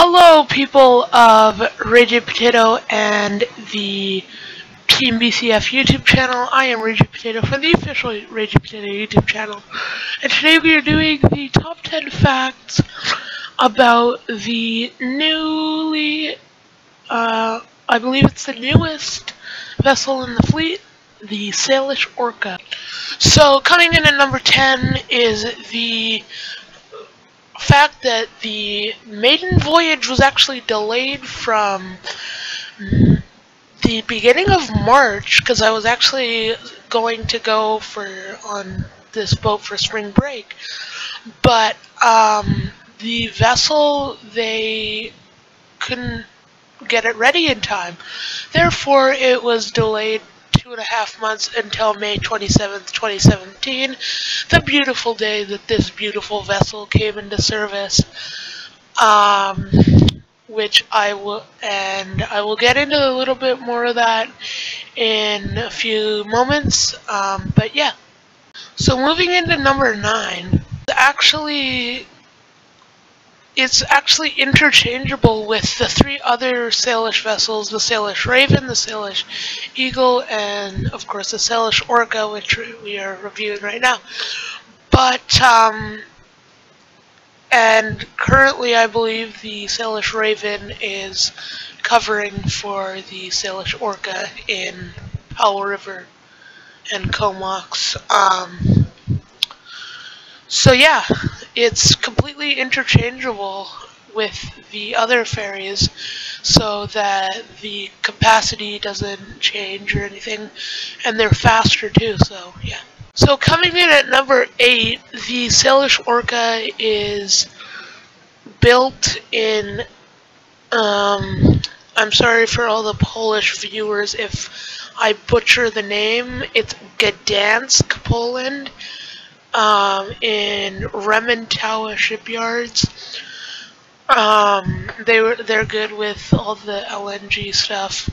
Hello, people of Raging Potato and the Team BCF YouTube channel. I am Raging Potato from the official Raging Potato YouTube channel, and today we are doing the top 10 facts about the I believe it's the newest vessel in the fleet, the Salish Orca. So coming in at number 10 is the fact that the maiden voyage was actually delayed from the beginning of March, because I was actually going to go on this boat for spring break, but the vessel, they couldn't get it ready in time. Therefore, it was delayed 2.5 months until May 27th, 2017, the beautiful day that this beautiful vessel came into service, which I will get into a little bit more of that in a few moments, but yeah. So moving into number 9, it's actually interchangeable with the 3 other Salish vessels, the Salish Raven, the Salish Eagle, and of course the Salish Orca, which we are reviewing right now. But, and currently I believe the Salish Raven is covering for the Salish Orca in Powell River and Comox. So yeah, it's completely interchangeable with the other ferries, so that the capacity doesn't change or anything, and they're faster too, so yeah. So coming in at number 8, the Salish Orca is built in, I'm sorry for all the Polish viewers if I butcher the name, it's Gdansk, Poland. In Remontowa shipyards. They're good with all the LNG stuff.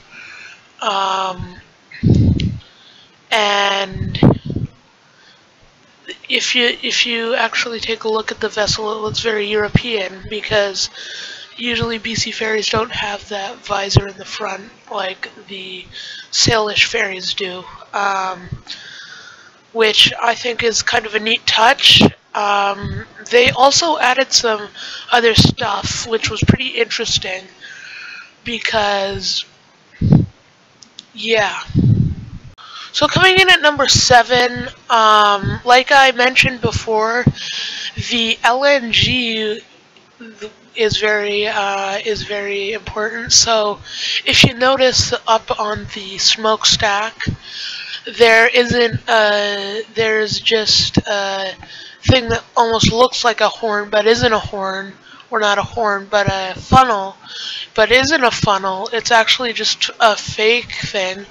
And if you actually take a look at the vessel, it looks very European, because usually BC ferries don't have that visor in the front like the Salish ferries do. Which I think is kind of a neat touch. They also added some other stuff, which was pretty interesting, because, yeah. So coming in at number 7, like I mentioned before, the LNG is very important. So if you notice up on the smokestack, there's just a thing that almost looks like a horn, but isn't a horn, or not a horn, but a funnel, but isn't a funnel. It's actually just a fake thing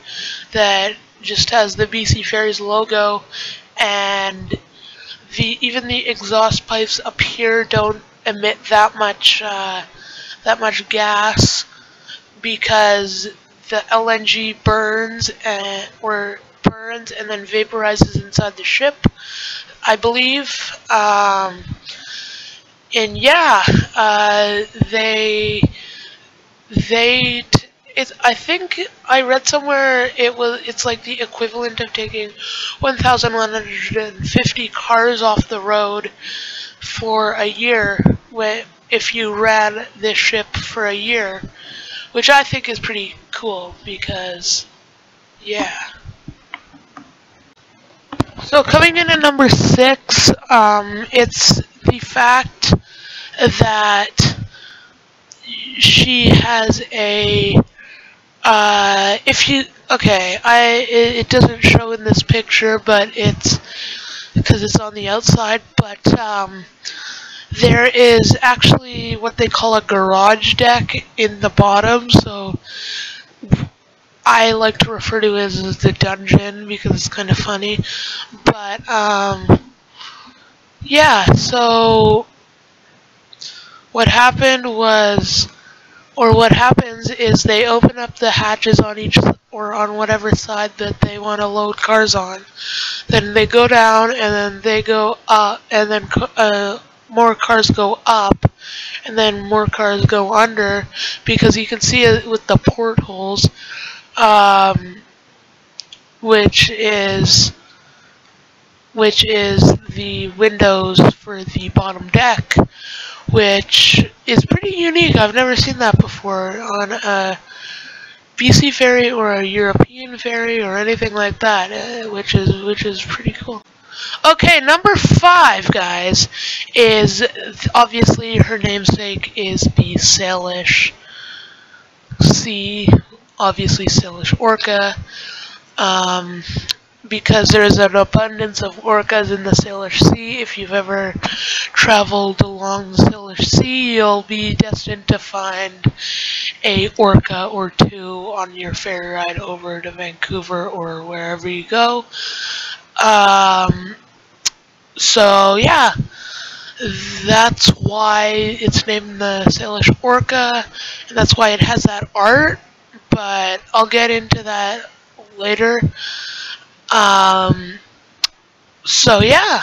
that just has the BC Ferries logo, and even the exhaust pipes up here don't emit that much gas, because the LNG burns and then vaporizes inside the ship, I believe. And yeah, I think I read somewhere it's like the equivalent of taking 1,150 cars off the road for a year if you ran this ship for a year, which I think is pretty cool, because yeah. So coming in at number 6, it's the fact that she has a, it doesn't show in this picture, but it's, because it's on the outside, but there is actually what they call a garage deck in the bottom, so I like to refer to it as the dungeon, because it's kind of funny. But, yeah, so what happens is they open up the hatches on on whatever side that they want to load cars on. Then they go down, and then they go up, and then more cars go up, and then more cars go under, because you can see it with the portholes, um, which is the windows for the bottom deck, which is pretty unique. I've never seen that before on a BC ferry or a European ferry or anything like that, which is pretty cool. Okay, number 5, guys, is obviously her namesake is the Salish Sea, obviously Salish Orca, um, because there's an abundance of orcas in the Salish Sea. If you've ever traveled along the Salish Sea, you'll be destined to find a orca or two on your ferry ride over to Vancouver or wherever you go. So yeah, that's why it's named the Salish Orca, and that's why it has that art, but I'll get into that later. So yeah,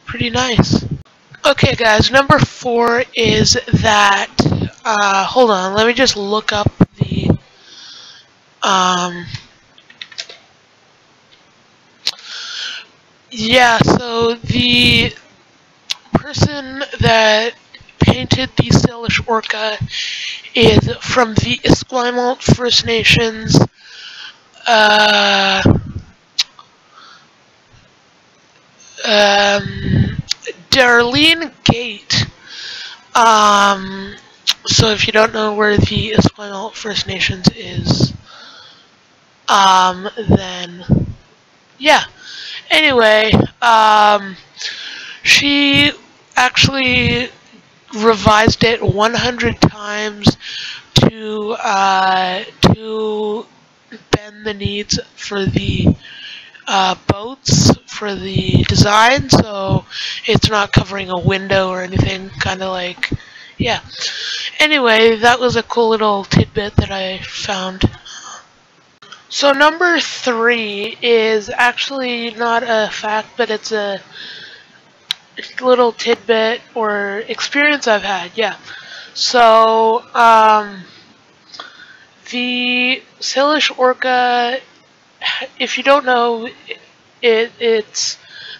pretty nice. Okay guys, number 4 is that, hold on, let me just look up the, yeah, so the person that painted the Salish Orca is from the Esquimalt First Nations, Darlene Gate. So if you don't know where the Esquimalt First Nations is, then yeah. Anyway, she actually revised it 100 times to bend the needs for the boats for the design, so it's not covering a window or anything, kind of like, yeah. Anyway, that was a cool little tidbit that I found. So number 3 is actually not a fact, but it's a little tidbit or experience I've had, yeah. So, the Salish Orca, if you don't know, it's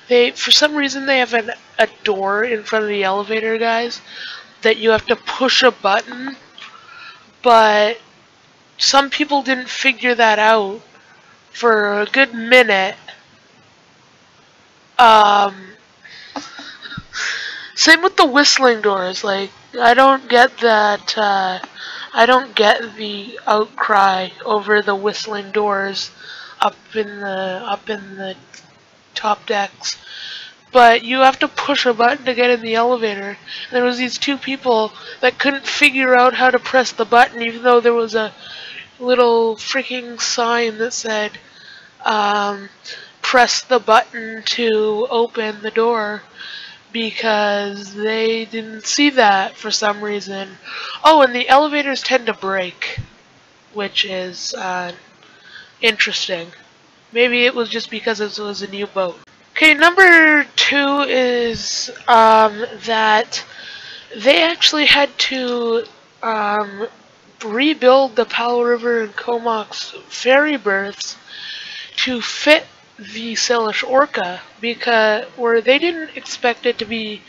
they, for some reason they have a door in front of the elevator, guys, that you have to push a button, but some people didn't figure that out for a good minute. Same with the whistling doors. Like, I don't get that. I don't get the outcry over the whistling doors up in the top decks. But you have to push a button to get in the elevator. And there was these 2 people that couldn't figure out how to press the button, even though there was a little freaking sign that said, press the button to open the door, because they didn't see that for some reason. Oh, and the elevators tend to break, which is interesting. Maybe it was just because it was a new boat. Okay, number 2 is that they actually had to rebuild the Powell River and Comox ferry berths to fit the Salish Orca, because where they didn't expect it to be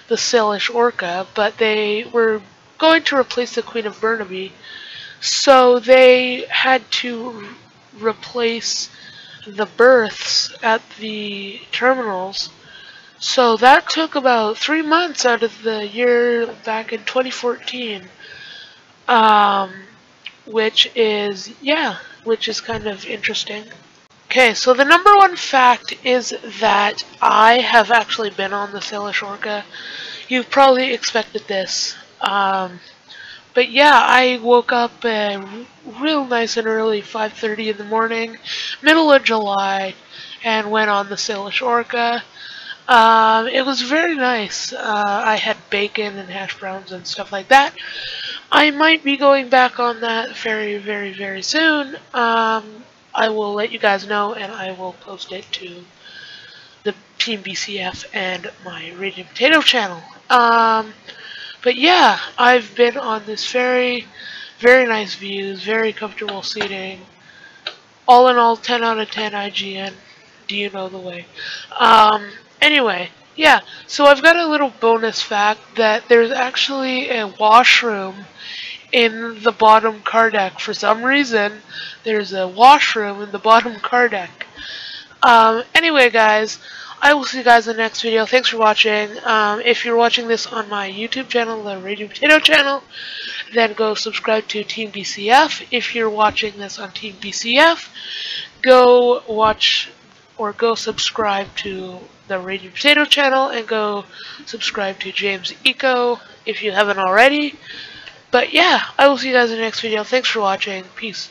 the Salish Orca, but they were going to replace the Queen of Burnaby, so they had to replace the berths at the terminals. So that took about 3 months out of the year back in 2014, which is kind of interesting. Okay, so the number 1 fact is that I have actually been on the Salish Orca. You've probably expected this. But yeah, I woke up real nice and early, 5:30 in the morning, middle of July, and went on the Salish Orca. It was very nice. I had bacon and hash browns and stuff like that. I might be going back on that very, very, very soon. I will let you guys know, and I will post it to the Team BCF and my Raging Potato channel. But yeah, I've been on this very, very nice views, very comfortable seating. All in all, 10 out of 10 IGN. Do you know the way? Anyway, yeah, so I've got a little bonus fact that there's actually a washroom in the bottom car deck. For some reason, there's a washroom in the bottom car deck. Anyway, guys, I will see you guys in the next video. Thanks for watching. If you're watching this on my YouTube channel, the Raging Potato channel, then go subscribe to Team BCF. If you're watching this on Team BCF, go watch or go subscribe to the Raging Potato channel and go subscribe to James Eco if you haven't already. But yeah, I will see you guys in the next video. Thanks for watching. Peace.